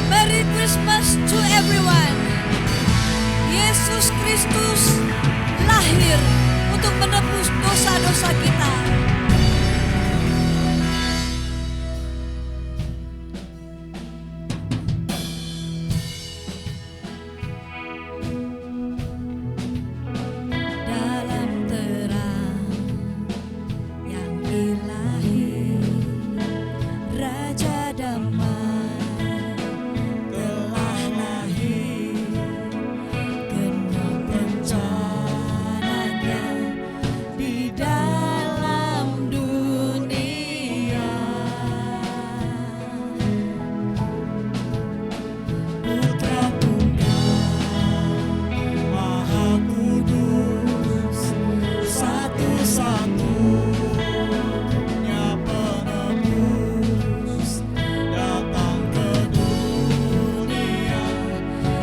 Merry Christmas to everyone. Yesus Kristus lahir untuk menebus dosa-dosa kita. Dalam terang yang ilahi, Raja Damai telah lahir. Genap rencananya di dalam dunia. Putra Tunggal Maha Kudus, satu-satunya penebus, datang ke dunia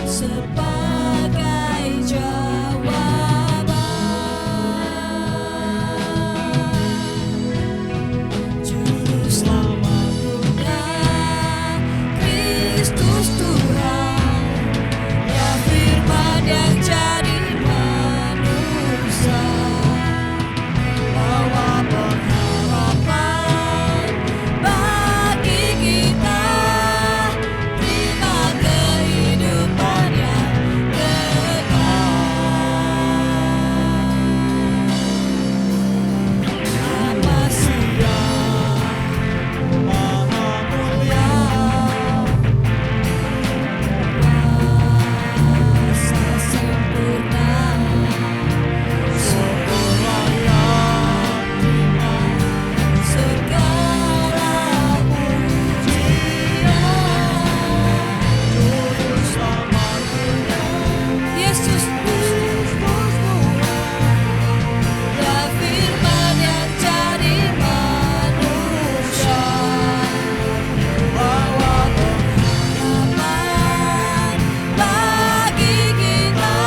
sebagai jawaban. Juru selamat dunia, Kristus Tuhan, ya firman yang jadi manusia, bawa pengharapan bagi kita, terima kehidupan yang kekal. Nama Siang Maha Mulia, kuasa sempurna, seolah yang terima segala pujian. Juru selamat dunia, Yesus Kristus Tuhan, ya firman yang jadi manusia, bawa pengharapan bagi kita,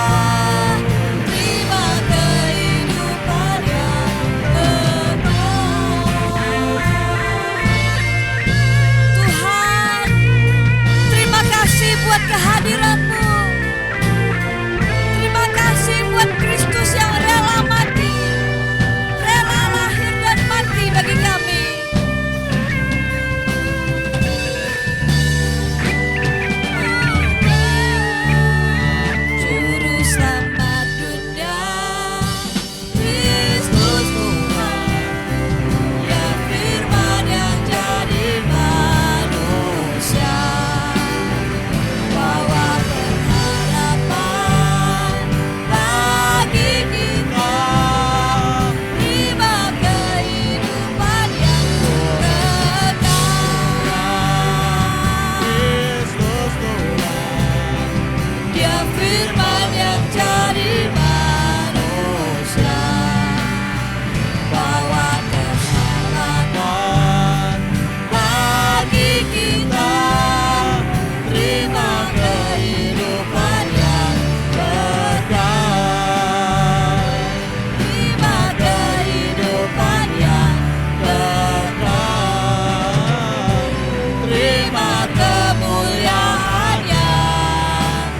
terima kehidupan yang kekal. Tuhan, terima kasih buat kehadiran-Mu. Terima kasih buat Kristus yang rela mati, rela lahir dan mati bagi kami. Juru selamat dunia, Kristus Tuhan, ya firman yang jadi manusia, bawa pengharapan bagi kita, terima kehidupan yang kekal. Kristus Tuhan, dia firman yang jadi manusia, bawa keselamatan bagi kita, terima kehidupan yang kekal, terima kehidupan yang kekal, terima kemuliaan yang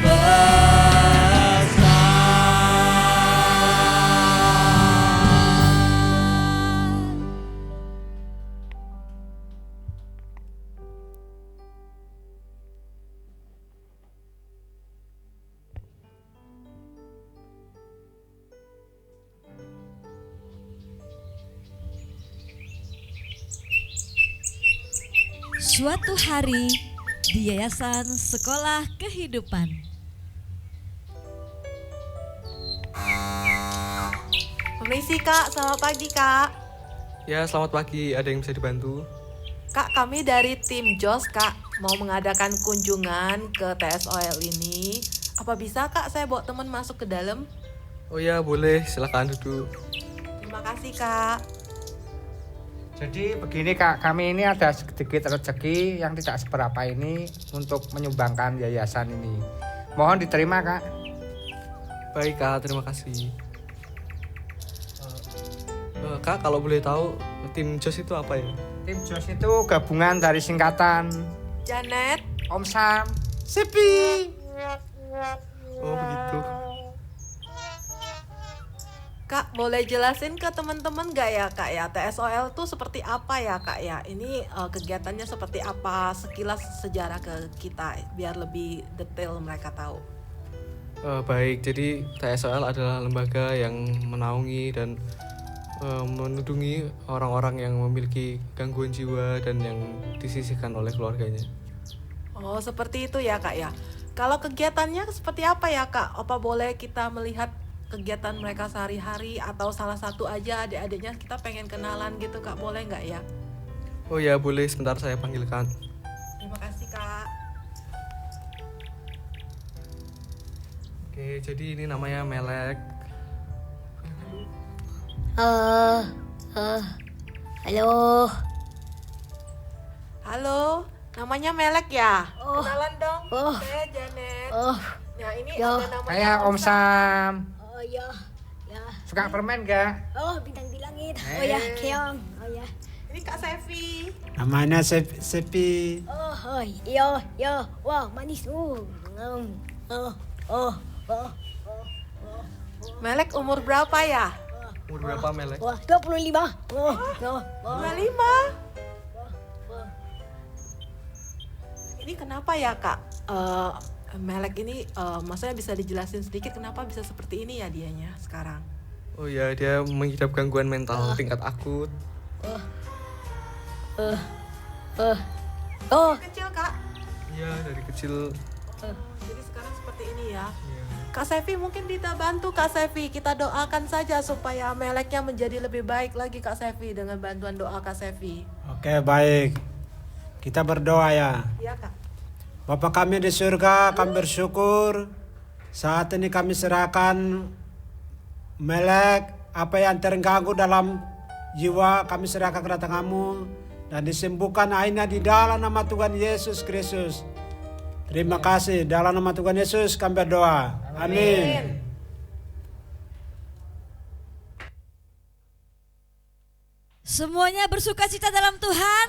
besar. Suatu hari di Yayasan Sekolah Kehidupan. Permisi Kak, selamat pagi Kak. Ya, selamat pagi. Ada yang bisa dibantu? Kak, kami dari tim JOS Kak, mau mengadakan kunjungan ke TSOL ini. Apa bisa Kak saya bawa teman masuk ke dalam? Oh ya, boleh. Silakan duduk. Terima kasih Kak. Jadi begini Kak, kami ini ada sedikit rezeki yang tidak seberapa ini untuk menyumbangkan yayasan ini. Mohon diterima Kak. Baik, Kak. Terima kasih. Kak, kalau boleh tahu, tim JOS itu apa ya? Tim JOS itu gabungan dari singkatan Janet, Om Sam, Sepi. Oh, begitu. Kak boleh jelasin ke teman-teman gak ya Kak ya, TSOL tuh seperti apa ya Kak ya? Ini kegiatannya seperti apa, sekilas sejarah ke kita biar lebih detail mereka tahu. Baik, jadi TSOL adalah lembaga yang menaungi dan menudungi orang-orang yang memiliki gangguan jiwa dan yang disisihkan oleh keluarganya. Oh seperti itu ya Kak ya. Kalau kegiatannya seperti apa ya Kak? Apa boleh kita melihat kegiatan mereka sehari-hari atau salah satu aja adik-adiknya kita pengen kenalan gitu Kak, boleh nggak ya? Oh ya, boleh. Sebentar saya panggilkan. Terima kasih Kak. Oke, jadi ini namanya Melek. Halo. Halo, namanya Melek ya? Oh. Kenalan dong, Oh. saya Janet. Oh, Nah ini Ya. ada namanya Saya Om Sam. oh ya, ya. Suka permen gak? Oh, bintang di langit. Oh ya, keong. Oh ya. Ini Kak Sevi. Namanya Sepi. Oh, iya, iya. Wah, manis. Oh, oh. Melek umur berapa ya? Umur berapa, Melek? Wah, 25. Oh. 25. Ini kenapa ya Kak? Melek ini maksudnya bisa dijelasin sedikit kenapa bisa seperti ini ya dianya sekarang? Oh ya, dia mengidap gangguan mental tingkat akut. Oh, Kecil Kak. Iya, dari kecil. Jadi sekarang seperti ini ya. Iya. Kak Sevi mungkin kita bantu Kak Sevi. Kita doakan saja supaya Meleknya menjadi lebih baik lagi Kak Sevi dengan bantuan doa Kak Sevi. Oke, baik. Kita berdoa ya. Iya Kak. Bapa kami di surga, kami bersyukur. Saat ini kami serahkan Melek, apa yang terganggu dalam jiwa, kami serahkan ke tangan-Mu. Dan disembuhkan akhirnya di dalam nama Tuhan Yesus Kristus. Terima kasih. Dalam nama Tuhan Yesus kami berdoa. Amin. Semuanya bersukacita dalam Tuhan.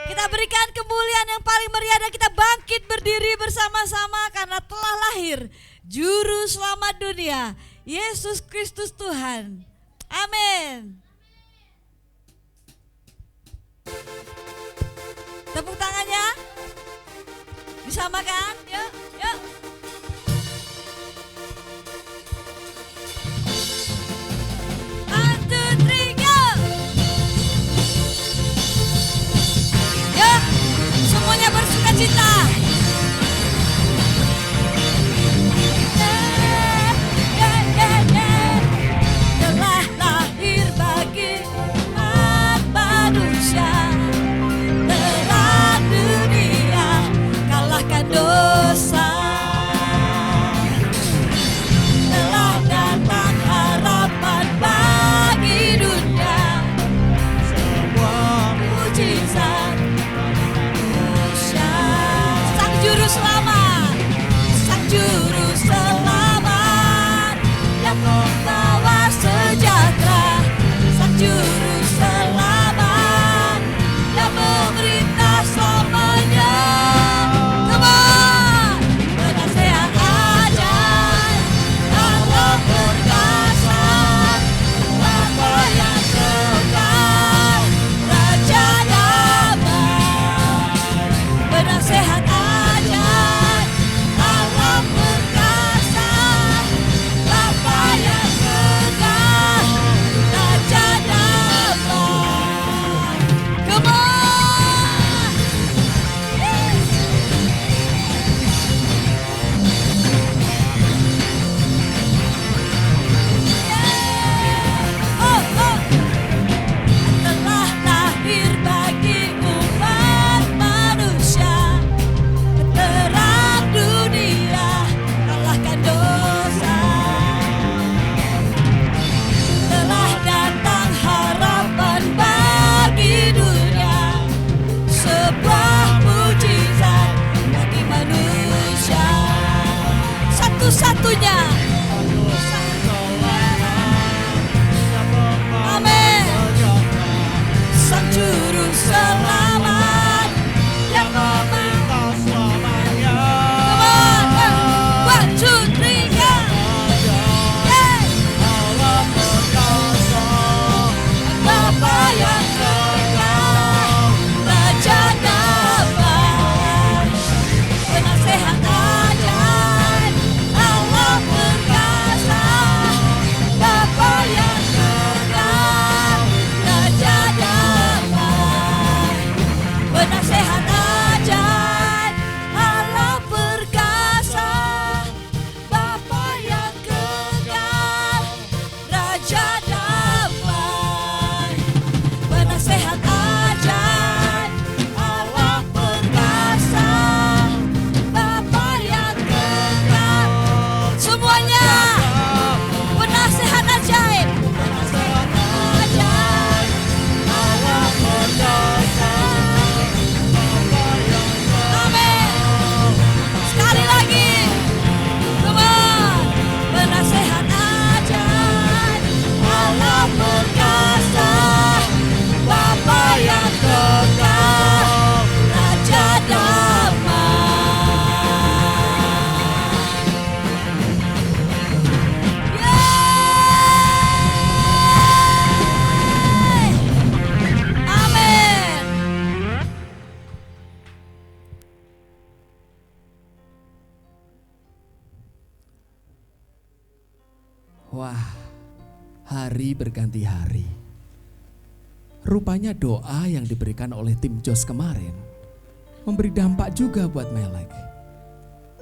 Kita berikan kemuliaan yang paling meriah dan kita bangkit berdiri bersama-sama karena telah lahir Juru Selamat dunia, Yesus Kristus Tuhan. Amin. Tepuk tangannya. Disamakan, yuk, yuk. One, two, three, go. Yuk, semuanya bersukacita. Telah lahir bagi umat manusia, telah dunia kalahkan dosa. Wah, hari berganti hari. Rupanya doa yang diberikan oleh tim Jos kemarin memberi dampak juga buat Melek.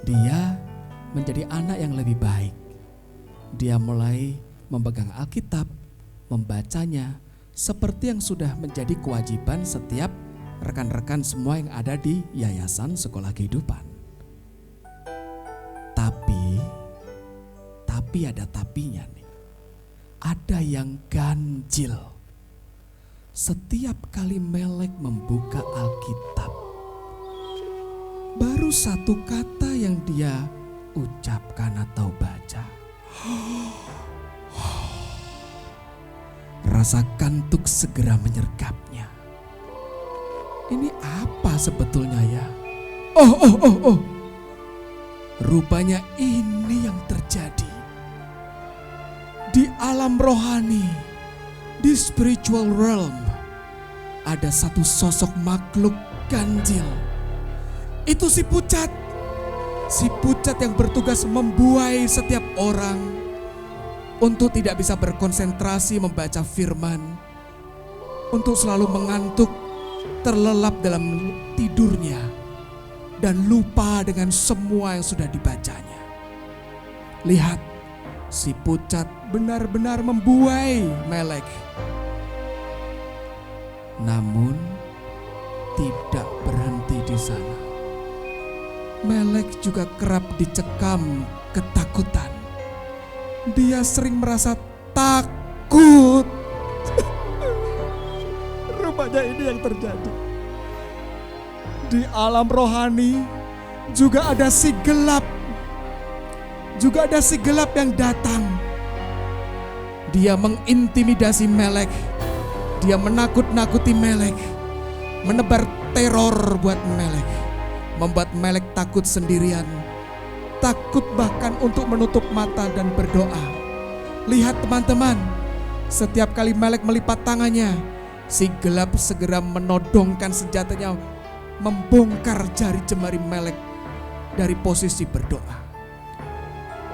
Dia menjadi anak yang lebih baik. Dia mulai memegang Alkitab, membacanya seperti yang sudah menjadi kewajiban setiap rekan-rekan semua yang ada di Yayasan Sekolah Kehidupan. Tapi ada tapinya nih. Ada yang ganjil. Setiap kali Melek membuka Alkitab, baru satu kata yang dia ucapkan atau baca. Rasa kantuk segera menyergapnya. Ini apa sebetulnya ya? Oh. Rupanya ini yang terjadi. Di alam rohani, di spiritual realm, ada satu sosok makhluk ganjil. Itu si pucat. Si pucat yang bertugas membuai setiap orang untuk tidak bisa berkonsentrasi membaca firman, untuk selalu mengantuk, terlelap dalam tidurnya, dan lupa dengan semua yang sudah dibacanya. Lihat, si pucat benar-benar membuai Melek. Namun tidak berhenti di sana. Melek juga kerap dicekam ketakutan. Dia sering merasa takut. Rupanya ini yang terjadi. Di alam rohani juga ada si gelap. Juga ada si gelap yang datang. Dia mengintimidasi Melek. Dia menakut-nakuti Melek. Menebar teror buat Melek. Membuat Melek takut sendirian. Takut bahkan untuk menutup mata dan berdoa. Lihat teman-teman, setiap kali Melek melipat tangannya, si gelap segera menodongkan senjatanya, membongkar jari jemari Melek dari posisi berdoa.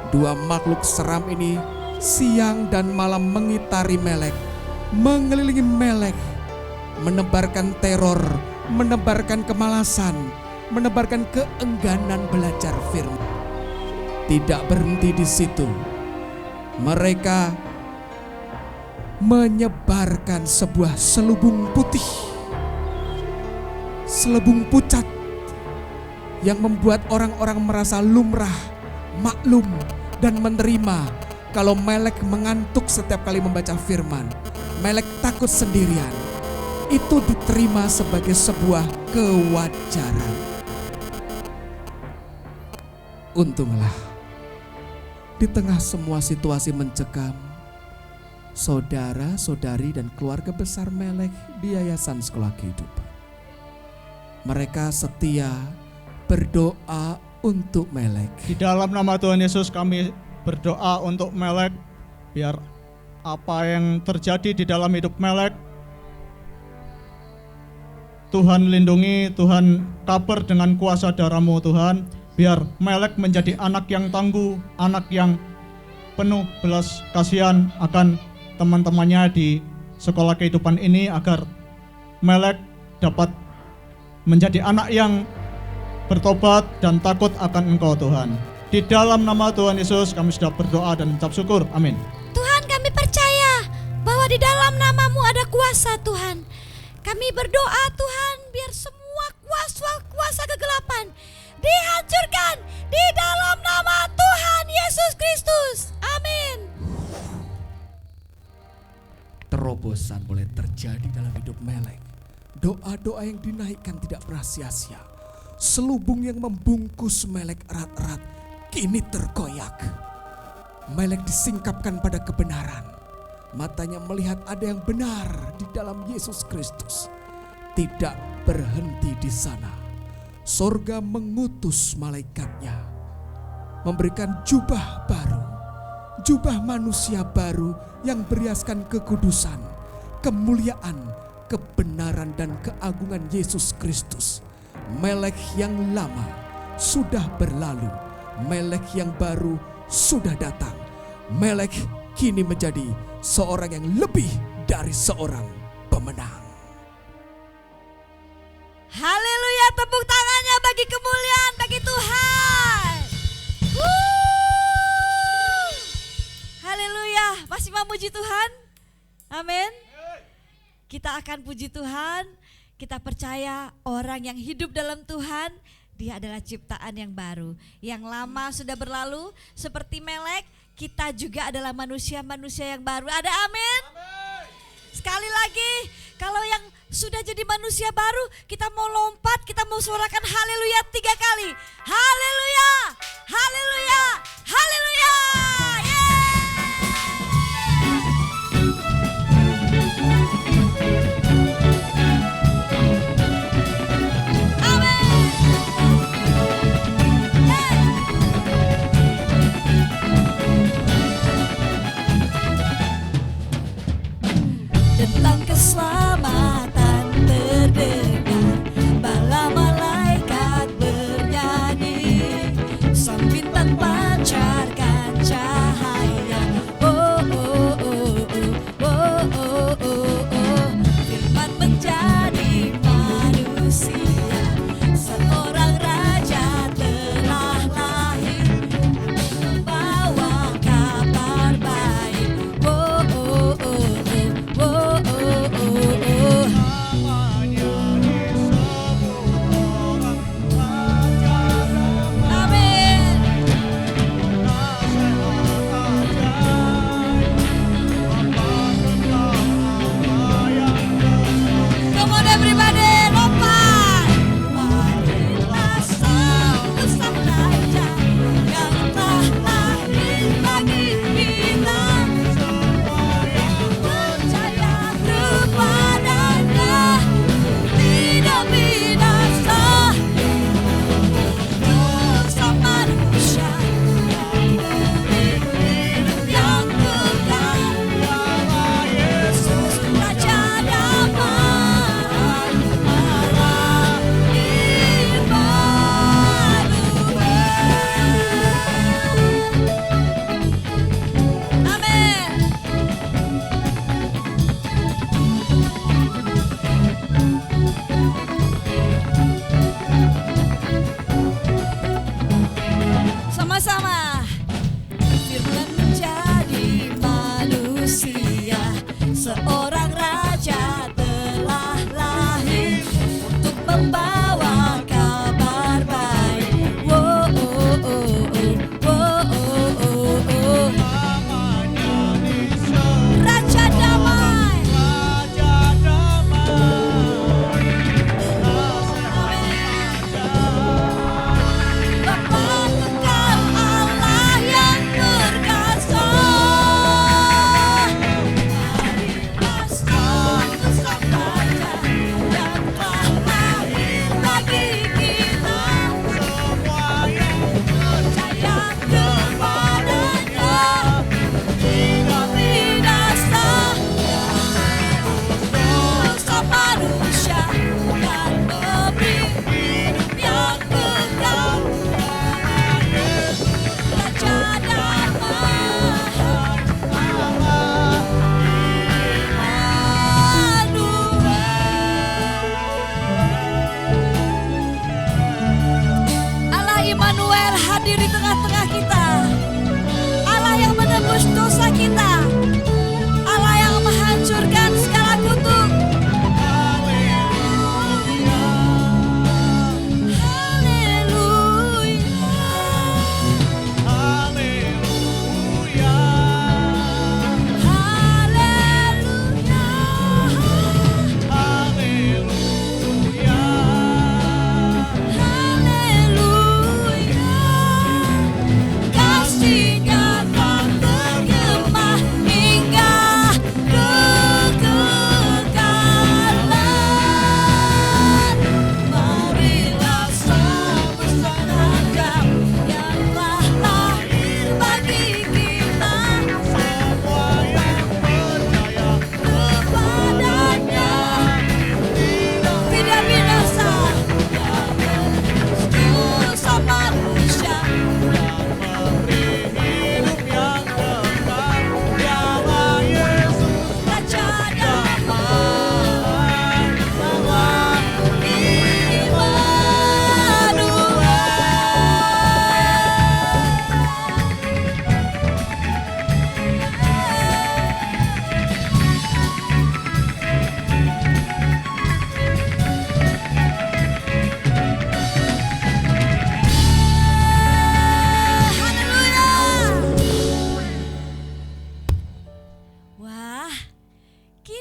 Dua makhluk seram ini siang dan malam mengitari Melek, mengelilingi Melek, menebarkan teror, menebarkan kemalasan, menebarkan keengganan belajar firman. Tidak berhenti di situ. Mereka menyebarkan sebuah selubung putih, selubung pucat yang membuat orang-orang merasa lumrah, maklum, dan menerima kalau Melek mengantuk setiap kali membaca firman. Melek takut sendirian. Itu diterima sebagai sebuah kewajaran. Untunglah, di tengah semua situasi mencekam, saudara-saudari dan keluarga besar Melek di Yayasan Sekolah Kehidupan, mereka setia berdoa untuk Melek. Di dalam nama Tuhan Yesus kami berdoa untuk Melek, biar apa yang terjadi di dalam hidup Melek Tuhan lindungi, Tuhan cover dengan kuasa darah-Mu Tuhan. Biar Melek menjadi anak yang tangguh, anak yang penuh belas kasihan akan teman-temannya di sekolah kehidupan ini, agar Melek dapat menjadi anak yang bertobat dan takut akan Engkau Tuhan. Di dalam nama Tuhan Yesus kami sudah berdoa dan mengucap syukur. Amin. Tuhan, kami percaya bahwa di dalam nama-Mu ada kuasa Tuhan. Kami berdoa Tuhan, biar semua kuasa kegelapan dihancurkan di dalam nama Tuhan Yesus Kristus. Amin. Terobosan boleh terjadi dalam hidup Melek. Doa-doa yang dinaikkan tidak pernah sia-sia. Selubung yang membungkus Melek erat-erat kini terkoyak. Melek disingkapkan pada kebenaran. Matanya melihat ada yang benar di dalam Yesus Kristus. Tidak berhenti di sana. Sorga mengutus malaikatnya, memberikan jubah baru, jubah manusia baru yang berhiaskan kekudusan, kemuliaan, kebenaran dan keagungan Yesus Kristus. Melek yang lama sudah berlalu, Melek yang baru sudah datang. Melek kini menjadi seorang yang lebih dari seorang pemenang. Haleluya, tepuk tangannya bagi kemuliaan bagi Tuhan. Haleluya, masih mau puji Tuhan? Amin. Kita akan puji Tuhan, kita percaya orang yang hidup dalam Tuhan, dia adalah ciptaan yang baru. Yang lama sudah berlalu, seperti Melek, kita juga adalah manusia-manusia yang baru. Ada amin? Sekali lagi, kalau yang sudah jadi manusia baru, kita mau lompat, kita mau suarakan haleluya 3 kali. Haleluya, haleluya, haleluya. Tentang keselamatan terdengar bala malaikat bernyanyi, sang bintang pancarkan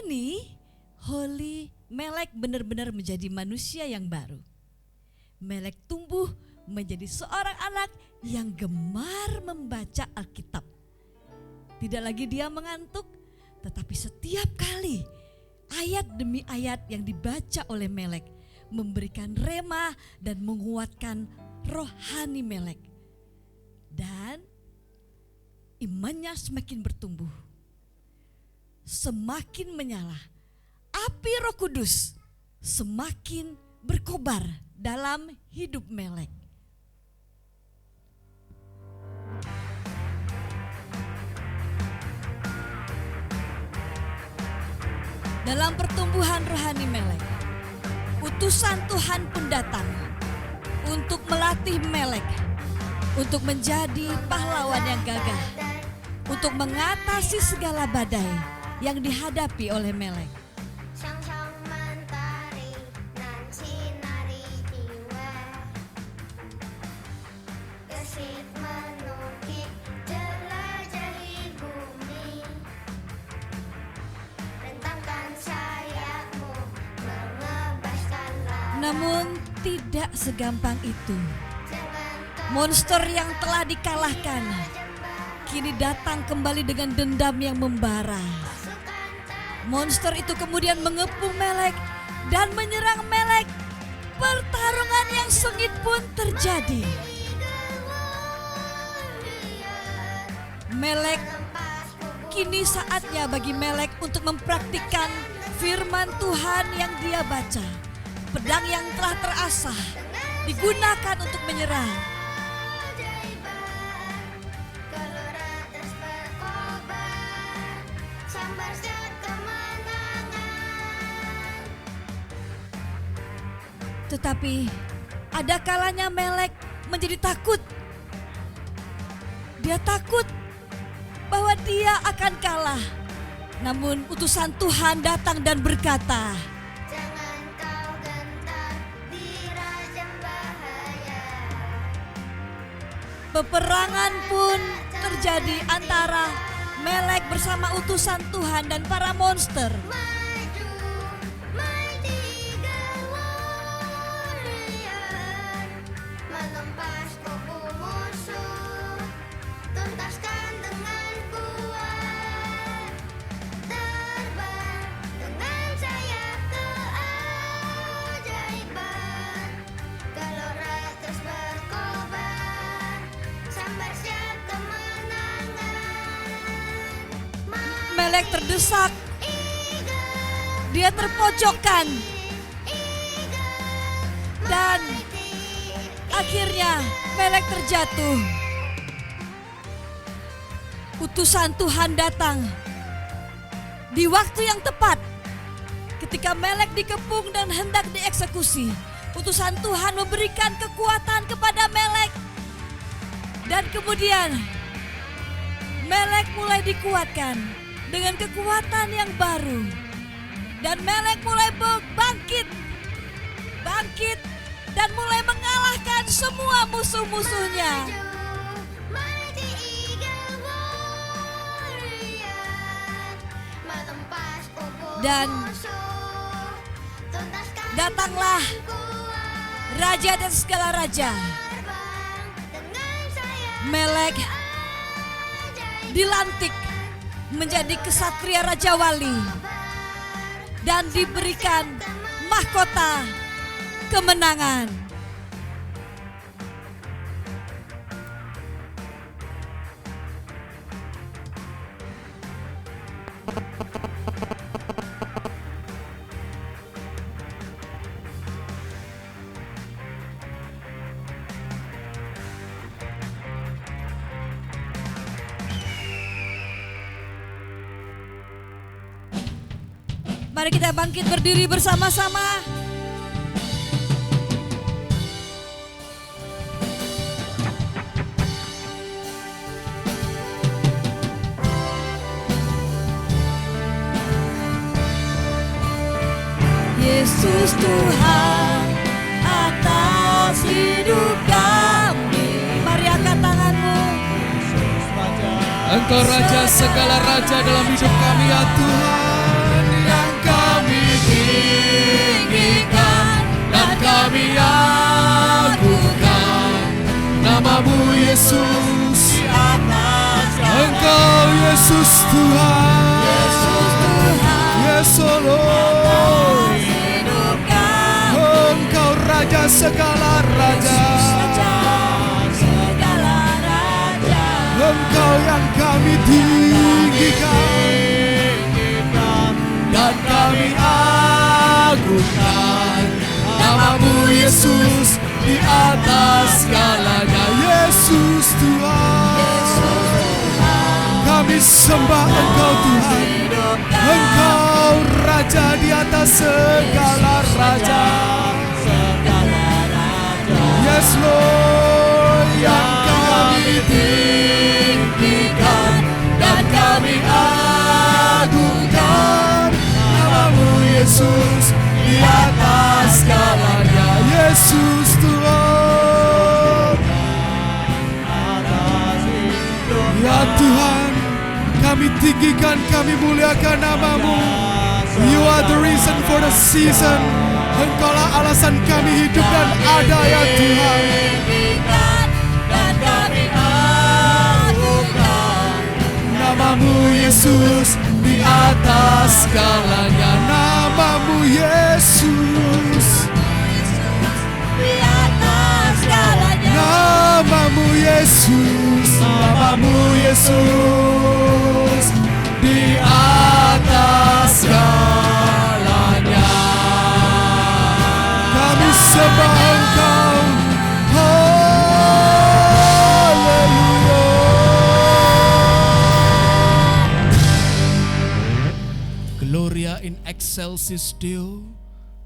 ini Holy Melek benar-benar menjadi manusia yang baru. Melek tumbuh menjadi seorang anak yang gemar membaca Alkitab. Tidak lagi dia mengantuk, tetapi setiap kali ayat demi ayat yang dibaca oleh Melek memberikan rema dan menguatkan rohani Melek. Dan imannya semakin bertumbuh, semakin menyala. Api Roh Kudus semakin berkobar dalam hidup Melek. Dalam pertumbuhan rohani Melek, utusan Tuhan pun datang untuk melatih Melek untuk menjadi pahlawan yang gagah, untuk mengatasi segala badai yang dihadapi oleh Melek. Sang-sang mentari nan sinari jiwa, gesit menukik jelajahi bumi, rentangkan sayapmu mengebaskan laut. Namun tidak segampang itu. Monster yang telah dikalahkan kini datang kembali dengan dendam yang membara. Monster itu kemudian mengepung Melek dan menyerang Melek. Pertarungan yang sengit pun terjadi. Melek, kini saatnya bagi Melek untuk mempraktikkan firman Tuhan yang dia baca. Pedang yang telah terasah digunakan untuk menyerang. Tetapi ada kalanya Melek menjadi takut. Dia takut bahwa dia akan kalah. Namun utusan Tuhan datang dan berkata, Jangan kau gentar dirajam bahaya. peperangan pun terjadi antara Melek bersama utusan Tuhan dan para monster. Maju, mighty warrior, menempas kubu musuh, tuntaskan dengan kuat, terbang dengan sayap keajaiban, gelora terus berkobar, sambar siap kemenangan. Melek terdesak, dia terpojokkan, dan akhirnya Melek terjatuh. Utusan Tuhan datang di waktu yang tepat. Ketika Melek dikepung dan hendak dieksekusi, utusan Tuhan memberikan kekuatan kepada Melek. Dan kemudian Melek mulai dikuatkan dengan kekuatan yang baru. Dan Melek mulai bangkit dan mulai mengalahkan semua musuh-musuhnya. Mighty eagle warrior, menempas kubu Dan musuh, tuntaskan datanglah kuat, Raja dan segala raja. terbang dengan sayap Melek dilantik menjadi kesatria Raja Wali dan diberikan mahkota kemenangan. Mari kita bangkit berdiri bersama-sama. Yesus Tuhan atas hidup kami. Mari angkat tanganmu. Engkau Raja segala raja dalam hidup kami ya Tuhan. Ya namamu Yesus, Engkau Yesus Tuhan, Yes oh Lord, Engkau Raja segala raja, Engkau yang kami tinggikan dan kami agungkan namamu Yesus di atas segalanya. Yesus Tuhan, kami sembah Engkau Tuhan, Engkau Raja di atas segala raja. Yes Lord, yang kami tinggikan dan kami agungkan namamu Yesus di atas segalanya. Yesus Tuhan, ya Tuhan, kami tinggikan, kami muliakan namamu. You are the reason for the season. Engkaulah alasan kami hidup dan ada ya Tuhan. Namamu Yesus di atas segalanya. Namamu Yesus, namamu Yesus, namamu Yesus di atas segalanya. Kami sembah Engkau, haleluya. Gloria in excelsis Deo,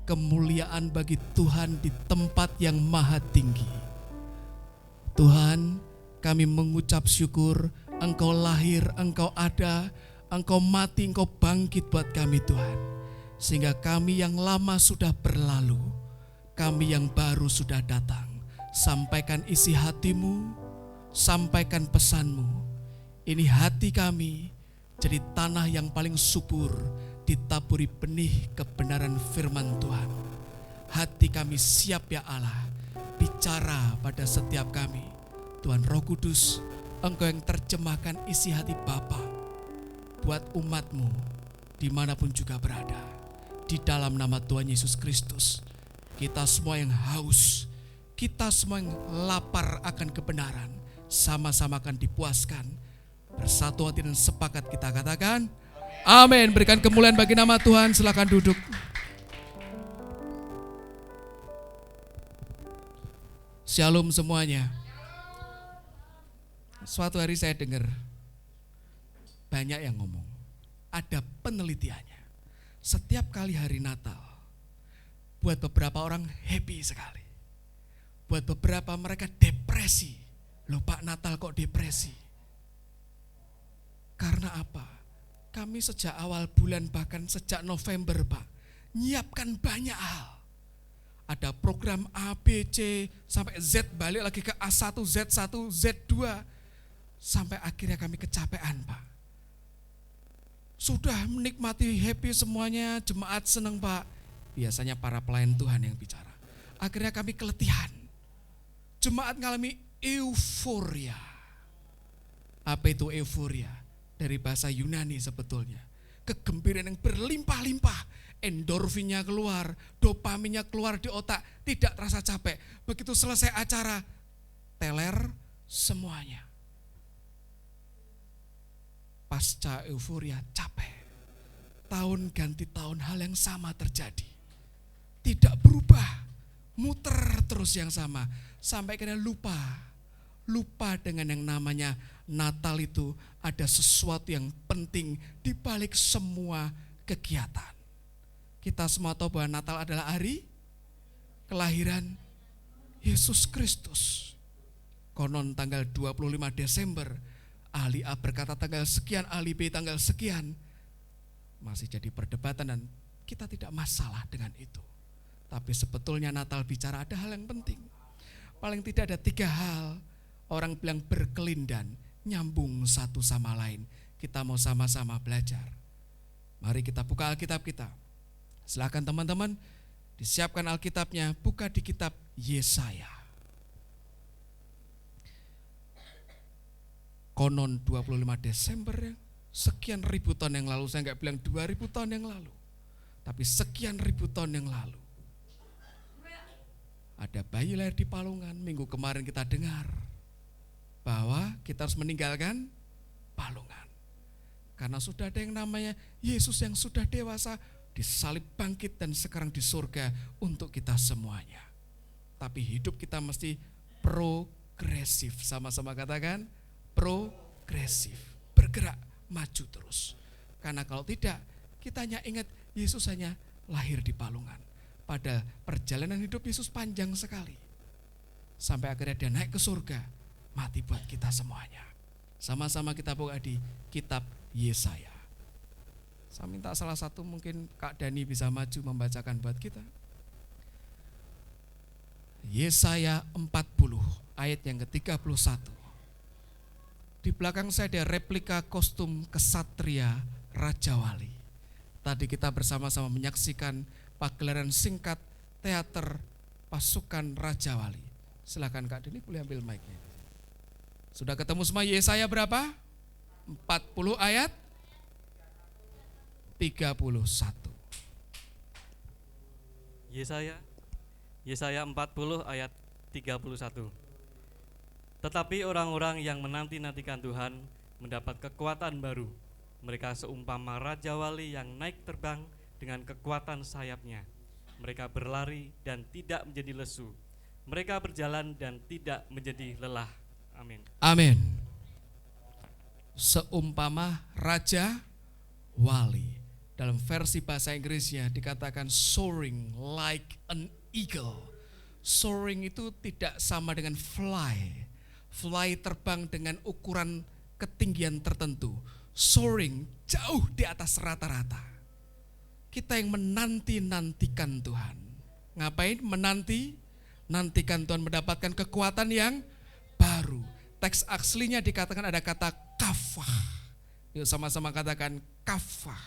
kemuliaan bagi Tuhan di tempat yang maha tinggi. Tuhan, kami mengucap syukur, Engkau lahir, Engkau ada, Engkau mati, Engkau bangkit buat kami Tuhan. Sehingga kami yang lama sudah berlalu, kami yang baru sudah datang. Sampaikan isi hatimu, sampaikan pesanmu. Ini hati kami jadi tanah yang paling subur, ditaburi benih kebenaran firman Tuhan. Hati kami siap ya Allah, bicara pada setiap kami. Tuhan Roh Kudus, Engkau yang terjemahkan isi hati Bapa buat umat-Mu dimanapun juga berada. Di dalam nama Tuhan Yesus Kristus, kita semua yang haus, kita semua yang lapar akan kebenaran, sama-sama akan dipuaskan. Bersatu hati dan sepakat kita katakan, amin. Berikan kemuliaan bagi nama Tuhan, silakan duduk. Shalom semuanya. Suatu hari saya dengar banyak yang ngomong, ada penelitiannya. Setiap kali hari Natal, buat beberapa orang happy sekali. Buat beberapa mereka depresi. Loh Pak, Natal kok depresi? Karena apa? Kami sejak awal bulan, bahkan sejak November Pak, nyiapkan banyak hal. Ada program A, B, C, sampai Z, balik lagi ke A1, Z1, Z2. Sampai akhirnya kami kecapean Pak. Sudah menikmati happy semuanya, jemaat senang Pak. Biasanya para pelayan Tuhan yang bicara. Akhirnya kami keletihan. Jemaat ngalami euforia. Apa itu euforia? Dari bahasa Yunani sebetulnya. Kegembiraan yang berlimpah-limpah. Endorfinnya keluar, dopaminnya keluar di otak. Tidak terasa capek. Begitu selesai acara, teler semuanya. Pasca euforia capek. Tahun ganti tahun hal yang sama terjadi. Tidak berubah, muter terus yang sama. Sampai kena lupa dengan yang namanya Natal itu ada sesuatu yang penting di balik semua kegiatan. Kita semua tahu bahwa Natal adalah hari kelahiran Yesus Kristus. Konon tanggal 25 Desember, ahli A berkata tanggal sekian, ahli B tanggal sekian. Masih jadi perdebatan dan kita tidak masalah dengan itu. Tapi sebetulnya Natal bicara ada hal yang penting. Paling tidak ada 3 hal. Orang bilang berkelindan, nyambung satu sama lain. Kita mau sama-sama belajar. Mari kita buka Alkitab kita. Silakan teman-teman, disiapkan Alkitabnya, buka di kitab Yesaya. Konon 25 Desember ya, sekian ribu tahun yang lalu, saya nggak bilang 2000 tahun yang lalu, tapi sekian ribu tahun yang lalu. Ada bayi lahir di Palungan. Minggu kemarin kita dengar bahwa kita harus meninggalkan Palungan. Karena sudah ada yang namanya Yesus yang sudah dewasa, disalib bangkit dan sekarang di surga untuk kita semuanya. Tapi hidup kita mesti progresif. Sama-sama katakan progresif. Bergerak maju terus. Karena kalau tidak, kita hanya ingat Yesus hanya lahir di Palungan. Pada perjalanan hidup Yesus panjang sekali. Sampai akhirnya dia naik ke surga, mati buat kita semuanya. Sama-sama kita buka di kitab Yesaya. Saya minta salah satu mungkin Kak Dani bisa maju membacakan buat kita. Yesaya 40 ayat yang ke-31. Di belakang saya ada replika kostum kesatria Raja Wali. Tadi kita bersama-sama menyaksikan pagelaran singkat teater pasukan Raja Wali. Silakan Kak Deni, boleh ambil mic-nya. Sudah ketemu semua Yesaya berapa? 40 ayat 31. Yesaya 40 ayat 31. Tetapi orang-orang yang menanti-nantikan Tuhan mendapat kekuatan baru. Mereka seumpama Raja Wali yang naik terbang dengan kekuatan sayapnya. Mereka berlari dan tidak menjadi lesu. Mereka berjalan dan tidak menjadi lelah. Amin. Amin. Seumpama Raja Wali. Dalam versi bahasa Inggrisnya dikatakan soaring like an eagle. Soaring itu tidak sama dengan fly. Fly terbang dengan ukuran ketinggian tertentu. Soaring jauh di atas rata-rata. Kita yang menanti-nantikan Tuhan. Ngapain menanti? Nantikan Tuhan mendapatkan kekuatan yang baru. Teks aslinya dikatakan ada kata kafah. Yuk sama-sama katakan kafah.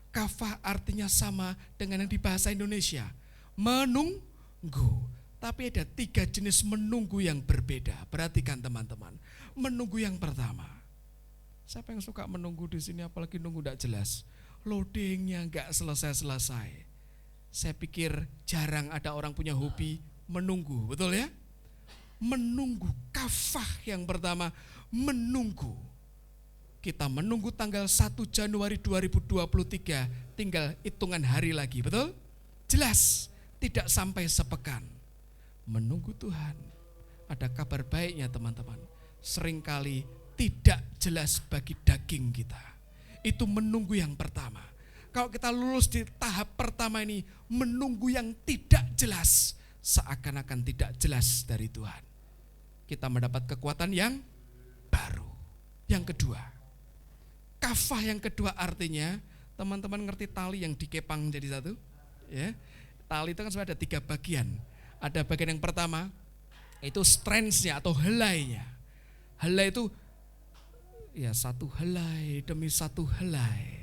Kafah artinya sama dengan yang di bahasa Indonesia. Menunggu. Tapi ada 3 jenis menunggu yang berbeda. Perhatikan teman-teman. Menunggu yang pertama. Siapa yang suka menunggu di sini apalagi nunggu tidak jelas? Loadingnya nggak selesai-selesai. Saya pikir jarang ada orang punya hobi menunggu, betul ya? Menunggu, kafah yang pertama, menunggu. Kita menunggu tanggal 1 Januari 2023, tinggal hitungan hari lagi, betul? Jelas, tidak sampai sepekan. Menunggu Tuhan. Ada kabar baiknya teman-teman. Seringkali tidak jelas bagi daging kita. Itu menunggu yang pertama. Kalau kita lulus di tahap pertama ini, menunggu yang tidak jelas, seakan-akan tidak jelas dari Tuhan. Kita mendapat kekuatan yang baru. Yang kedua, kafah yang kedua artinya, teman-teman ngerti tali yang dikepang jadi satu? Ya, tali itu kan sebenarnya ada 3 bagian. Ada bagian yang pertama, itu strands-nya atau helainya. Helai itu ya satu helai demi satu helai.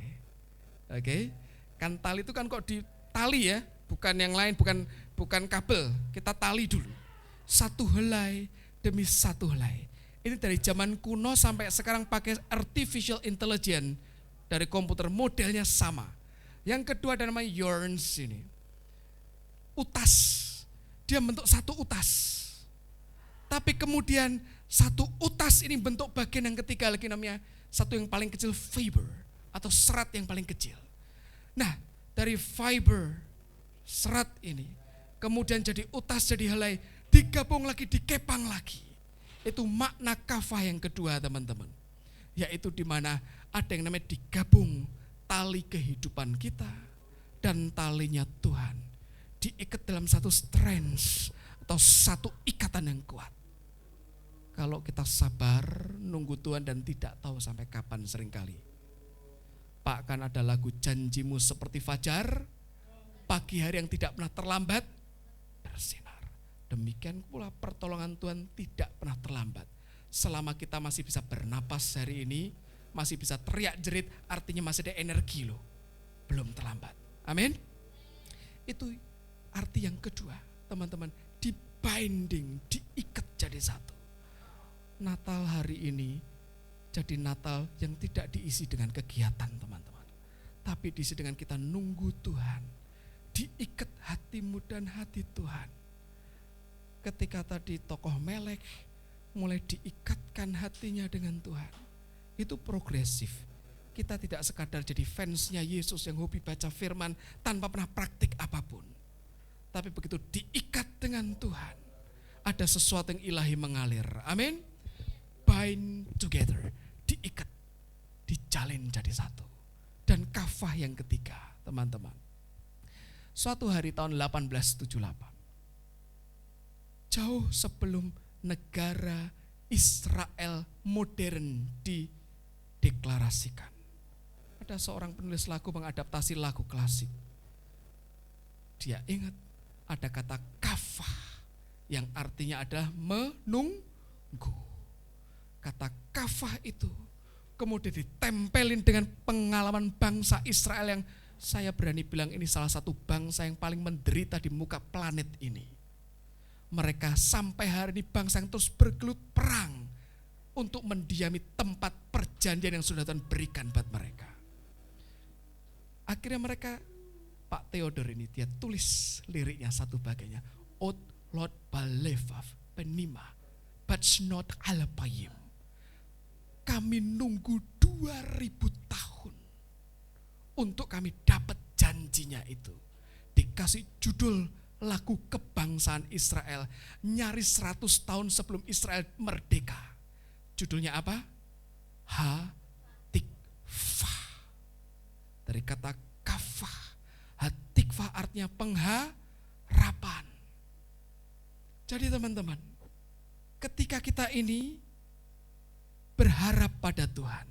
Oke. Kan tali itu kan kok ditali ya, bukan yang lain, bukan kabel. Kita tali dulu. Satu helai demi satu helai. Ini dari zaman kuno sampai sekarang pakai artificial intelligence dari komputer, modelnya sama. Yang kedua ada namanya yarns ini. Utas. Dia bentuk satu utas. Tapi kemudian satu utas ini bentuk bagian yang ketiga lagi namanya satu yang paling kecil fiber atau serat yang paling kecil. Nah, dari fiber serat ini kemudian jadi utas, jadi helai, digabung lagi, dikepang lagi. Itu makna kafah yang kedua teman-teman. Yaitu di mana ada yang namanya digabung tali kehidupan kita dan talinya Tuhan. Diikat dalam satu strands atau satu ikatan yang kuat. Kalau kita sabar nunggu Tuhan dan tidak tahu sampai kapan seringkali. Pak, kan ada lagu janjimu seperti fajar, pagi hari yang tidak pernah terlambat, bersinar. Demikian pula pertolongan Tuhan tidak pernah terlambat. Selama kita masih bisa bernapas hari ini, masih bisa teriak jerit, artinya masih ada energi loh. Belum terlambat. Amin. Itu arti yang kedua, teman-teman, dibinding, diikat jadi satu. Natal hari ini jadi Natal yang tidak diisi dengan kegiatan teman-teman, tapi diisi dengan kita nunggu Tuhan, diikat hatimu dan hati Tuhan. Ketika tadi tokoh Melek mulai diikatkan hatinya dengan Tuhan, itu progresif. Kita tidak sekadar jadi fansnya Yesus yang hobi baca firman tanpa pernah praktik apapun. Tapi begitu diikat dengan Tuhan, ada sesuatu yang ilahi mengalir. Amin. Bind together, diikat, dijalin jadi satu. Dan kafah yang ketiga, teman-teman. Suatu hari tahun 1878, jauh sebelum negara Israel modern dideklarasikan, ada seorang penulis lagu mengadaptasi lagu klasik. Dia ingat ada kata kafah yang artinya adalah menunggu. Kata kafah itu kemudian ditempelin dengan pengalaman bangsa Israel yang saya berani bilang ini salah satu bangsa yang paling menderita di muka planet ini. Mereka sampai hari ini bangsa yang terus bergelut perang untuk mendiami tempat perjanjian yang sudah Tuhan berikan buat mereka. Akhirnya mereka, Pak Theodor ini dia tulis liriknya satu bagiannya. Ot Lord Balevav Penima Batsnot Alapayim. Kami nunggu 2000 tahun untuk kami dapat janjinya itu. Dikasih judul lagu kebangsaan Israel, nyaris 100 tahun sebelum Israel merdeka. Judulnya apa? Hatikvah. Dari kata kafah, hatikvah artinya pengharapan. Jadi teman-teman, ketika kita ini berharap pada Tuhan,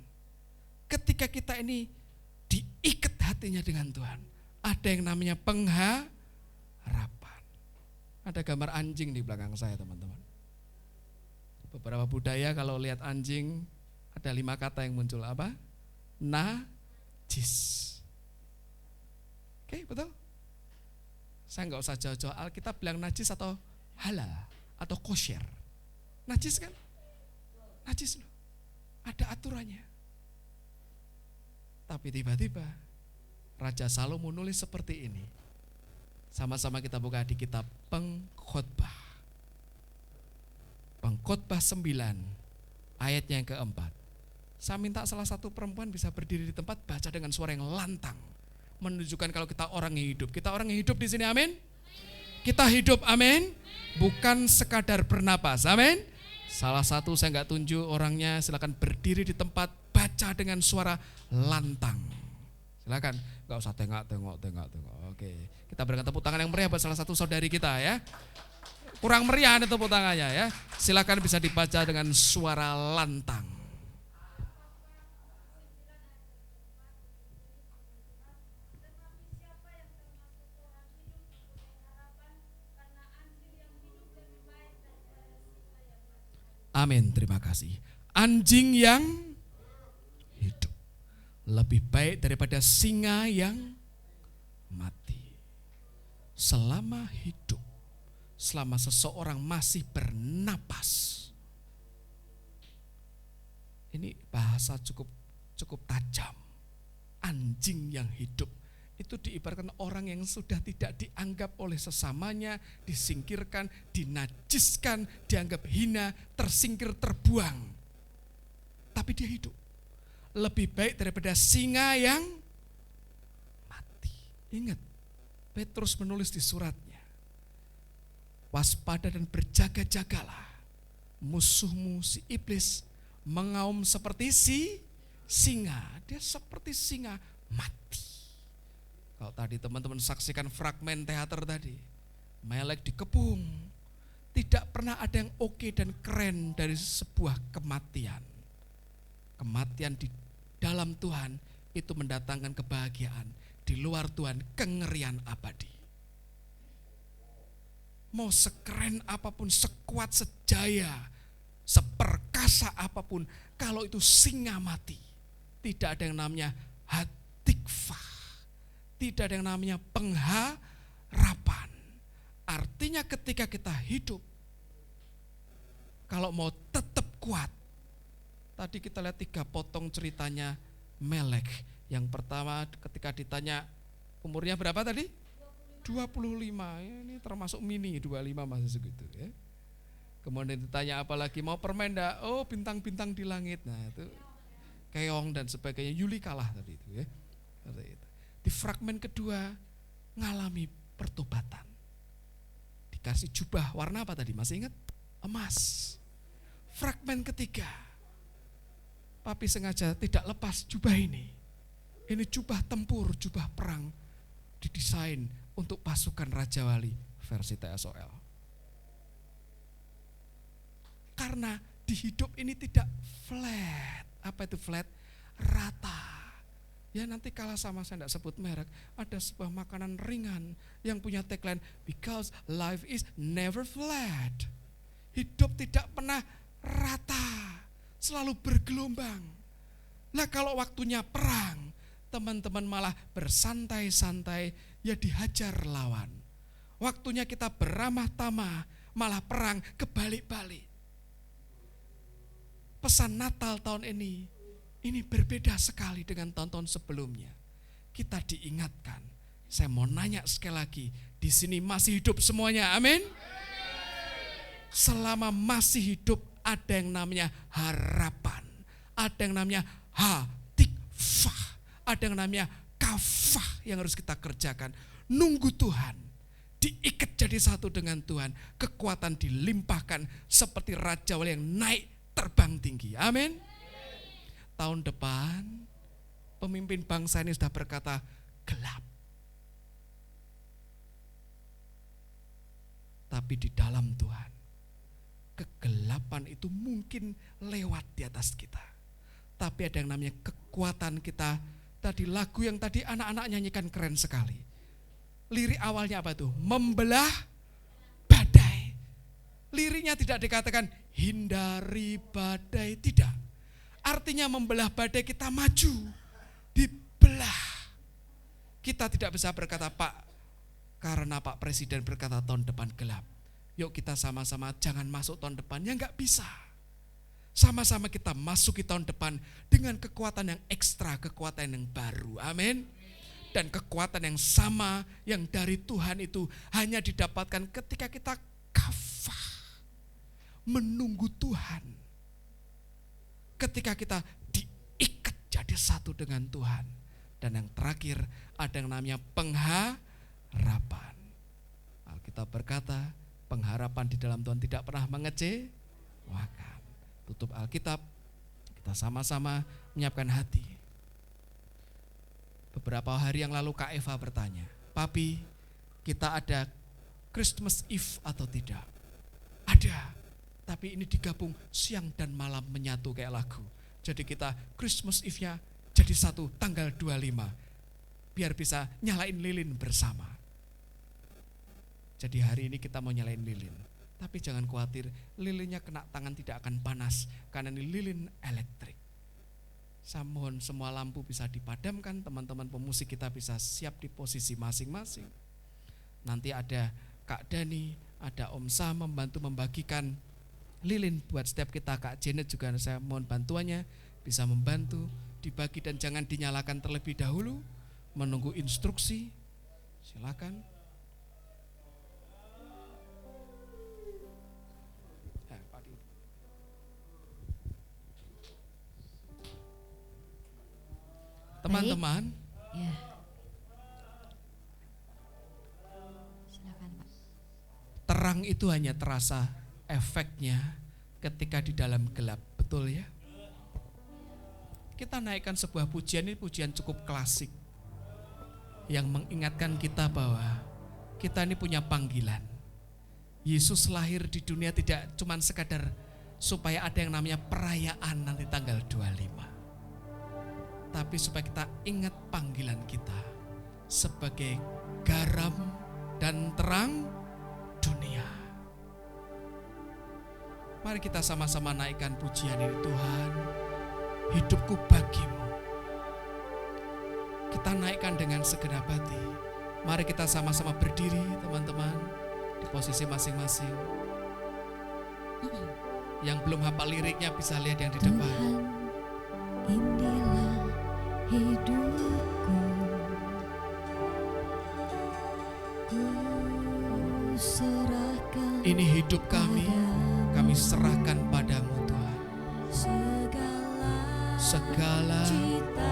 ketika kita ini diikat hatinya dengan Tuhan, ada yang namanya pengharapan. Ada gambar anjing di belakang saya teman-teman. Beberapa budaya kalau lihat anjing ada 5 kata yang muncul, apa? Najis. Oke, betul? Saya nggak usah jauh-jauh, Alkitab bilang najis atau halal atau kosher. Najis kan? Najis loh. Ada aturannya. Tapi tiba-tiba Raja Salomo nulis seperti ini. Sama-sama kita buka di kitab Pengkhotbah. Pengkhotbah 9 ayatnya yang keempat. Saya minta salah satu perempuan bisa berdiri di tempat baca dengan suara yang lantang, menunjukkan kalau kita orang yang hidup. Kita orang yang hidup di sini, amin. Kita hidup, amin. Bukan sekadar bernapas, amin. Salah satu saya nggak tunjuk orangnya, silakan berdiri di tempat baca dengan suara lantang. Silakan, nggak usah tengok. Oke, kita berikan tepuk tangan yang meriah buat salah satu saudari kita ya. Kurang meriah ada tepuk tangannya ya. Silakan bisa dibaca dengan suara lantang. Amin, terima kasih. Anjing yang hidup lebih baik daripada singa yang mati. Selama hidup, selama seseorang masih bernapas. Ini bahasa cukup tajam. Anjing yang hidup itu diibaratkan orang yang sudah tidak dianggap oleh sesamanya, disingkirkan, dinajiskan, dianggap hina, tersingkir, terbuang. Tapi dia hidup. Lebih baik daripada singa yang mati. Ingat, Petrus menulis di suratnya, waspada dan berjaga-jagalah. Musuhmu si iblis mengaum seperti si singa. Dia seperti singa mati. Kalau tadi teman-teman saksikan fragmen teater tadi, Melek dikepung. Tidak pernah ada yang oke dan keren dari sebuah kematian. Kematian di dalam Tuhan itu mendatangkan kebahagiaan. Di luar Tuhan kengerian abadi. Mau sekeren apapun, sekuat, sejaya, seperkasa apapun, kalau itu singa mati, tidak ada yang namanya hatikvah. Tidak ada yang namanya pengharapan. Artinya ketika kita hidup, kalau mau tetap kuat, Tadi kita lihat 3 potong ceritanya Melek. Yang pertama ketika ditanya umurnya berapa tadi? 25. Ini termasuk mini, 25 masih segitu ya. Kemudian ditanya apa lagi, mau permen enggak? Oh, bintang-bintang di langit. Nah, itu keong dan sebagainya. Yuli kalah tadi itu ya. Seperti itu. Di fragmen kedua ngalami pertobatan. Dikasih jubah warna apa tadi? Masih ingat? Emas. Fragmen ketiga, papi sengaja tidak lepas jubah ini. Ini jubah tempur, jubah perang, didesain untuk pasukan Raja Wali versi TSOL. Karena di hidup ini tidak flat. Apa itu flat? Rata. Ya nanti kalah sama saya tidak sebut merek, ada sebuah makanan ringan yang punya tagline, because life is never flat. Hidup tidak pernah rata, selalu bergelombang. Nah kalau waktunya perang, teman-teman malah bersantai-santai, ya dihajar lawan. Waktunya kita beramah tamah, malah perang kebalik-balik. Pesan Natal tahun ini berbeda sekali dengan tahun-tahun sebelumnya. Kita diingatkan. Saya mau nanya sekali lagi, di sini masih hidup semuanya, amin? Selama masih hidup ada yang namanya harapan, ada yang namanya hatikfah, ada yang namanya kafah yang harus kita kerjakan. Nunggu Tuhan, diikat jadi satu dengan Tuhan, kekuatan dilimpahkan seperti Raja Wali yang naik terbang tinggi, amin? Tahun depan pemimpin bangsa ini sudah berkata gelap. Tapi di dalam Tuhan, kegelapan itu mungkin lewat di atas kita. Tapi ada yang namanya kekuatan kita. Tadi lagu yang tadi anak-anak nyanyikan keren sekali. Lirik awalnya apa itu? Membelah badai. Liriknya tidak dikatakan hindari badai, tidak. Artinya membelah badai, kita maju, dibelah. Kita tidak bisa berkata, Pak, karena Pak Presiden berkata tahun depan gelap. Yuk kita sama-sama jangan masuk tahun depan, ya enggak bisa. Sama-sama kita masuki tahun depan dengan kekuatan yang ekstra, kekuatan yang baru, amin. Dan kekuatan yang sama yang dari Tuhan itu hanya didapatkan ketika kita kafah, menunggu Tuhan. Ketika kita diikat jadi satu dengan Tuhan. Dan yang terakhir ada yang namanya pengharapan. Alkitab berkata pengharapan di dalam Tuhan tidak pernah mengecewakan. Tutup Alkitab, kita sama-sama menyiapkan hati. Beberapa hari yang lalu Kak Eva bertanya, Papi, kita ada Christmas Eve atau tidak? Ada. Tapi ini digabung siang dan malam menyatu kayak lagu. Jadi kita Christmas Eve-nya jadi satu tanggal 25. Biar bisa nyalain lilin bersama. Jadi hari ini kita mau nyalain lilin. Tapi jangan khawatir, lilinnya kena tangan tidak akan panas. Karena ini lilin elektrik. Saya mohon semua lampu bisa dipadamkan, teman-teman pemusik kita bisa siap di posisi masing-masing. Nanti ada Kak Dani, ada Om Sam membantu membagikan lilin buat setiap kita. Kak Janet juga saya mohon bantuannya, bisa membantu dibagi dan jangan dinyalakan terlebih dahulu, menunggu instruksi. Silakan. Teman-teman, Ya. Silakan, Pak. terang itu hanya terasa efeknya ketika di dalam gelap, betul ya? Kita naikkan sebuah pujian, ini pujian cukup klasik yang mengingatkan kita bahwa kita ini punya panggilan. Yesus lahir di dunia tidak cuma sekadar supaya ada yang namanya perayaan nanti tanggal 25. Tapi supaya kita ingat panggilan kita sebagai garam dan terang dunia. Mari kita sama-sama naikkan pujian ini. Tuhan, hidupku bagimu. Kita naikkan dengan segenap hati. Mari kita sama-sama berdiri teman-teman di posisi masing-masing. Yang belum hafal liriknya bisa lihat yang di depan. Inilah hidupku, ku serahkan. Ini hidup kami serahkan padamu Tuhan. Segala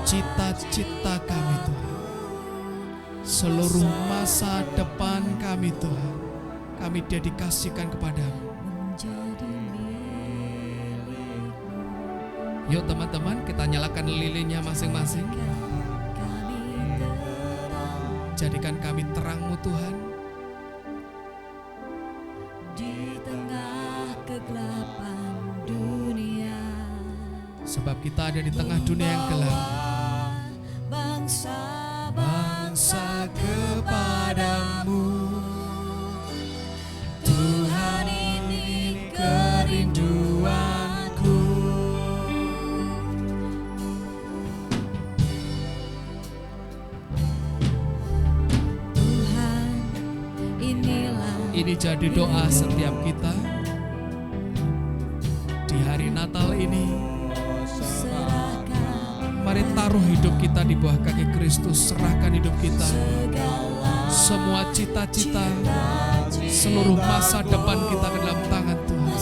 cita-cita kami Tuhan, seluruh masa depan kami Tuhan, kami dedikasikan kepadamu. Yuk teman-teman, kita nyalakan lilinnya masing-masing. Jadikan kami terang-Mu Tuhan. Di tengah kegelapan dunia, Sebab kita ada di tengah dunia yang gelap. bangsa Kepadamu Tuhan, ini kerinduanku. Tuhan, inilah Ini jadi doa setiap kita di hari Natal ini. Mari taruh hidup kita di bawah kaki Kristus, serahkan hidup kita. Semua cita-cita, seluruh masa depan kita ke dalam tangan Tuhan.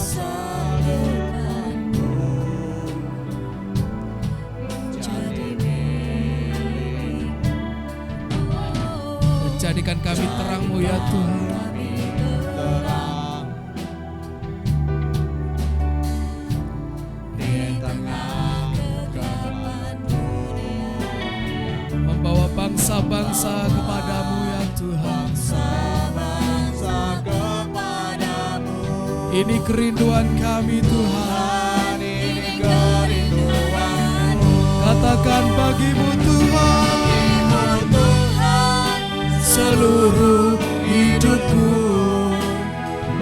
Jadikan kami terang-Mu ya Tuhan. Membawa bangsa-bangsa kepadamu ya Tuhan. Ini kerinduan kami Tuhan. Katakan bagimu Tuhan, seluruh hidupku.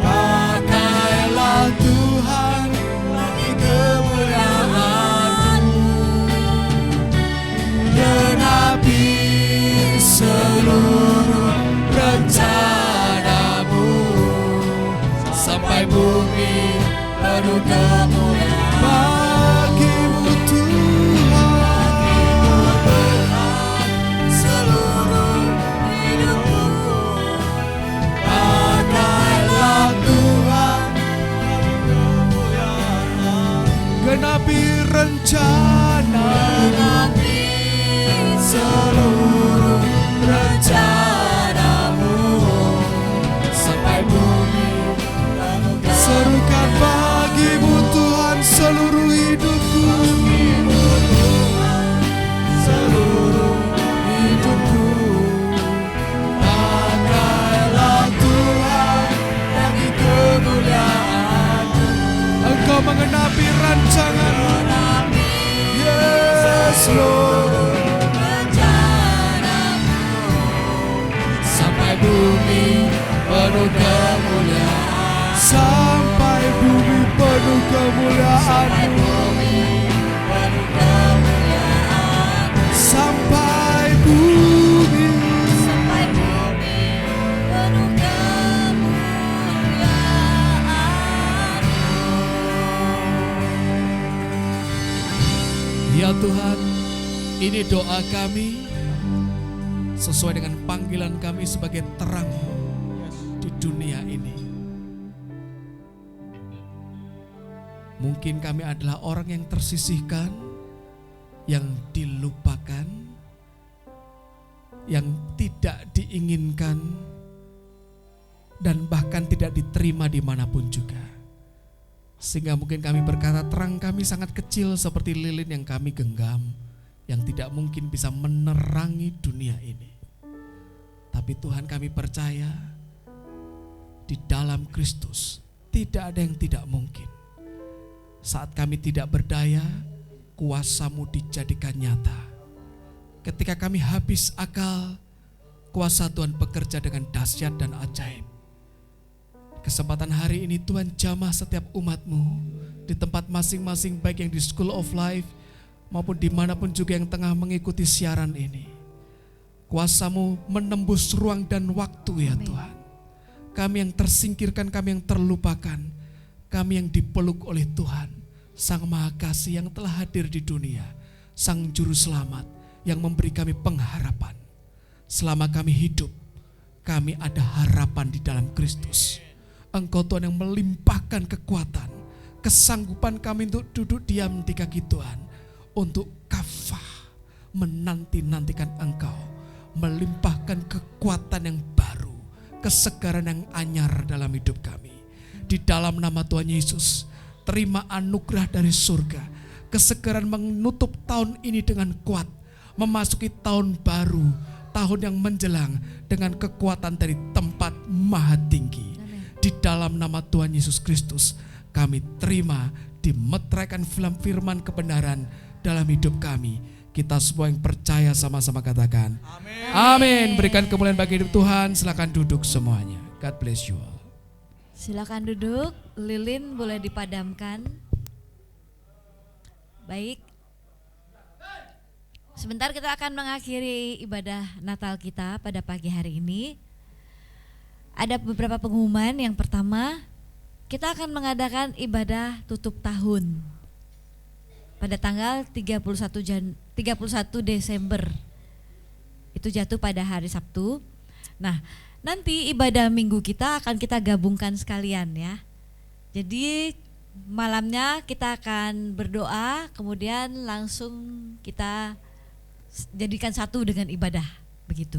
Pakailah Tuhan bagi kemuliaan-Mu. Genapi seluruh rencana-Mu sampai bumi penuh kemuliaan. Bagimu Tuhan, seluruh hidupku. Pakailah Tuhan genapi rencana, seluruh rencana-Mu sampai bumi. Serukan bagimu Tuhan seluruh hidupku. Seluruh hidupku. Pakailah Tuhan bagi kemuliaan. Engkau mengenapi rancangan-Mu. Yes Lord. Sampai bumi penuh kemuliaan. Sampai bumi penuh kemuliaan-Mu. Sampai bumi penuh kemuliaan. Ya Tuhan, ini doa kami sesuai dengan panggilan kami sebagai terang di dunia ini. Mungkin kami adalah orang yang tersisihkan, yang dilupakan, yang tidak diinginkan, dan bahkan tidak diterima dimanapun juga. Sehingga mungkin kami berkata terang kami sangat kecil seperti lilin yang kami genggam, yang tidak mungkin bisa menerangi dunia ini. Tapi Tuhan, kami percaya di dalam Kristus tidak ada yang tidak mungkin. Saat kami tidak berdaya, kuasa-Mu dijadikan nyata. Ketika kami habis akal, kuasa Tuhan bekerja dengan dahsyat dan ajaib. Kesempatan hari ini Tuhan jamah setiap umat-Mu di tempat masing-masing, baik yang di School of Life maupun dimanapun juga yang tengah mengikuti siaran ini. Kuasa-Mu menembus ruang dan waktu ya Tuhan. Kami yang tersingkirkan, kami yang terlupakan, kami yang dipeluk oleh Tuhan, Sang Maha Kasih yang telah hadir di dunia, Sang Juru Selamat yang memberi kami pengharapan. Selama kami hidup, kami ada harapan di dalam Kristus. Engkau Tuhan yang melimpahkan kekuatan, kesanggupan kami untuk duduk diam di kaki Tuhan, untuk kafah menanti-nantikan Engkau, melimpahkan kekuatan yang baru, kesegaran yang anyar dalam hidup kami. Di dalam nama Tuhan Yesus, terima anugerah dari surga, kesegaran menutup tahun ini dengan kuat, memasuki tahun baru, tahun yang menjelang dengan kekuatan dari tempat maha tinggi. Di dalam nama Tuhan Yesus Kristus, kami terima dimeteraikan firman kebenaran dalam hidup kami. Kita semua yang percaya sama-sama katakan amin. Berikan kemuliaan bagi hidup Tuhan. Silakan duduk semuanya. God bless you all. Silakan duduk. Lilin boleh dipadamkan. Baik. Sebentar kita akan mengakhiri ibadah Natal kita pada pagi hari ini. Ada beberapa pengumuman. Yang pertama, kita akan mengadakan ibadah tutup tahun pada tanggal 31 Desember. Itu jatuh pada hari Sabtu. Nah, nanti ibadah minggu kita akan kita gabungkan sekalian ya. Jadi malamnya kita akan berdoa, kemudian langsung kita jadikan satu dengan ibadah, begitu.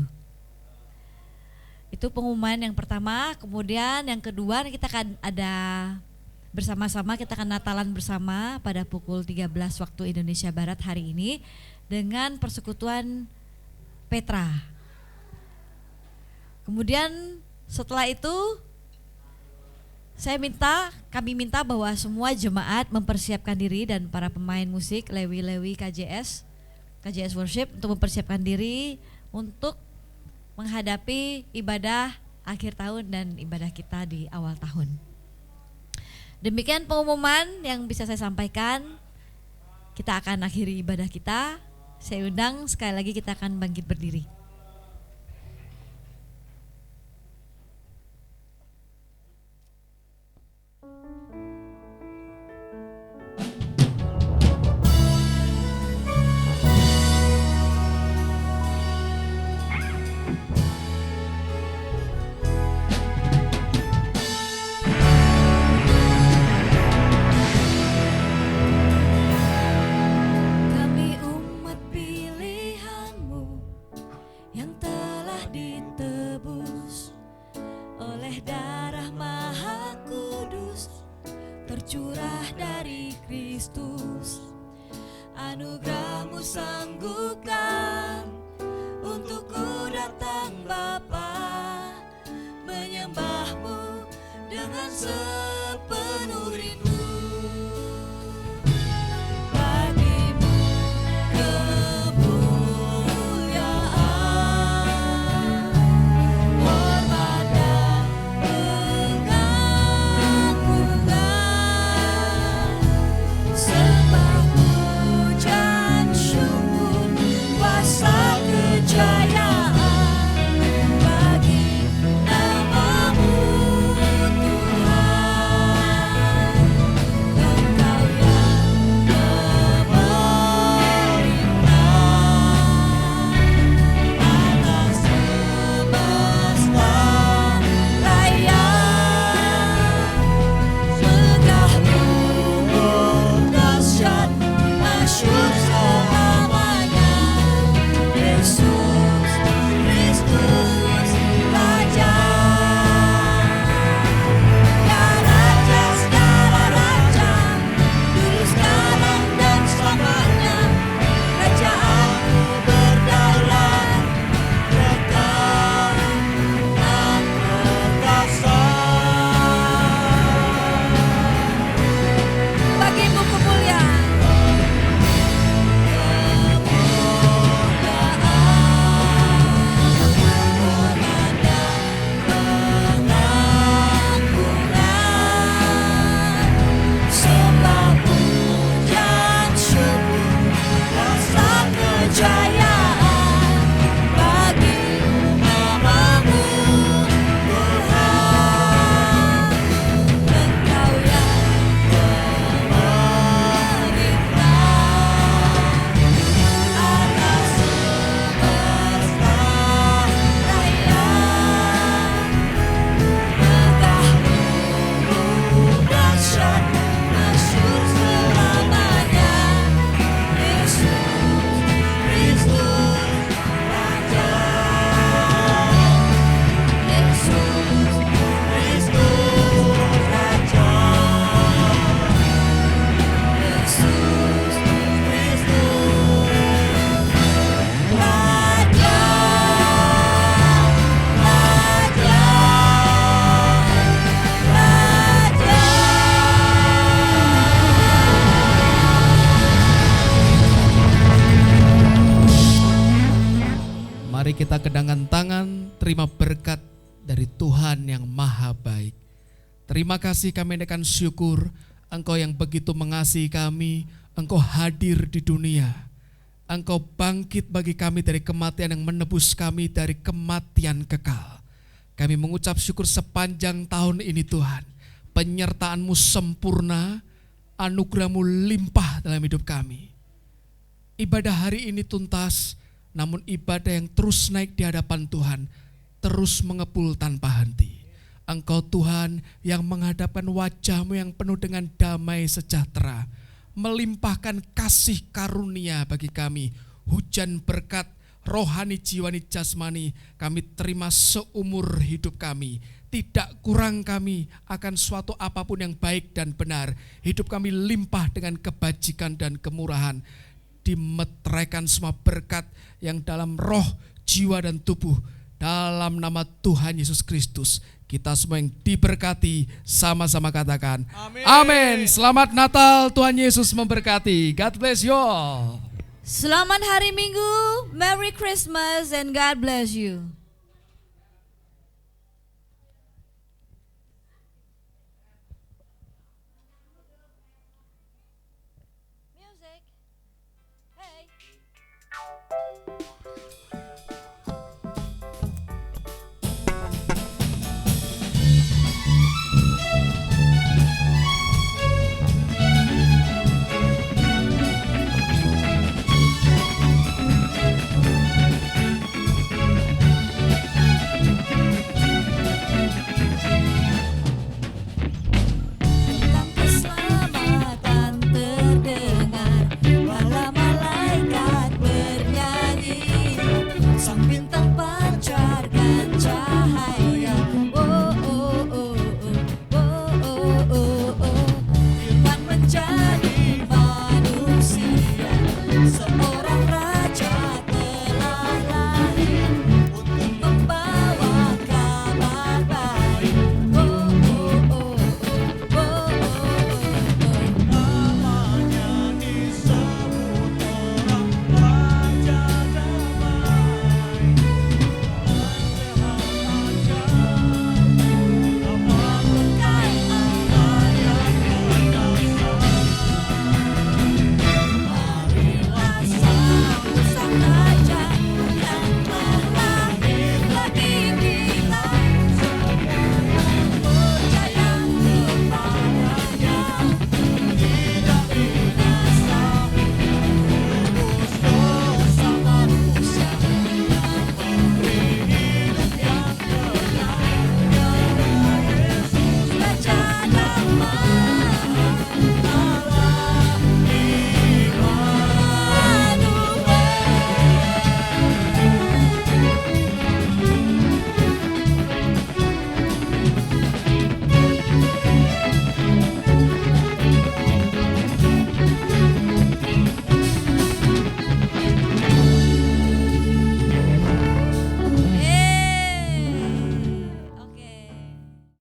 Itu pengumuman yang pertama. Kemudian yang kedua, kita akan ada bersama-sama, kita akan Natalan bersama pada pukul 13 waktu Indonesia Barat hari ini dengan Persekutuan Petra. Kemudian setelah itu kami minta bahwa semua jemaat mempersiapkan diri dan para pemain musik Lewi KJS Worship untuk mempersiapkan diri untuk menghadapi ibadah akhir tahun dan ibadah kita di awal tahun. Demikian pengumuman yang bisa saya sampaikan. Kita akan akhiri ibadah kita. Saya undang sekali lagi kita akan bangkit berdiri. Kami umat pilihan-Mu yang telah ditebus oleh darah Maha Kudus, tercurah dari Kristus. Anugerah-Mu sanggupkan untukku datang Bapa, menyembah-Mu dengan sepenuh rindu. Bagimu kemuliaan, hormat dan pengagungan, sembah pujian syukur kuasa Mari kita kedangkan tangan, terima berkat dari Tuhan yang maha baik. Terima kasih, kami naikkan syukur, Engkau yang begitu mengasihi kami, Engkau hadir di dunia. Engkau bangkit bagi kami dari kematian yang menebus kami dari kematian kekal. Kami mengucap syukur sepanjang tahun ini Tuhan. Penyertaan-Mu sempurna, anugerah-Mu limpah dalam hidup kami. Ibadah hari ini tuntas, namun ibadah yang terus naik di hadapan Tuhan, terus mengepul tanpa henti. Engkau Tuhan yang menghadapkan wajah-Mu yang penuh dengan damai sejahtera, melimpahkan kasih karunia bagi kami, hujan berkat rohani, jiwani, jasmani, kami terima seumur hidup kami. Tidak kurang kami akan suatu apapun yang baik dan benar. Hidup kami limpah dengan kebajikan dan kemurahan. Dimeteraikan semua berkat yang dalam roh, jiwa dan tubuh. Dalam nama Tuhan Yesus Kristus, kita semua yang diberkati, sama-sama katakan amin. Selamat Natal, Tuhan Yesus memberkati. God bless you all. Selamat hari Minggu, Merry Christmas and God bless you. Music. Hey. Tentang keselamatan terdengar, malah malaikat bernyanyi, sang bintang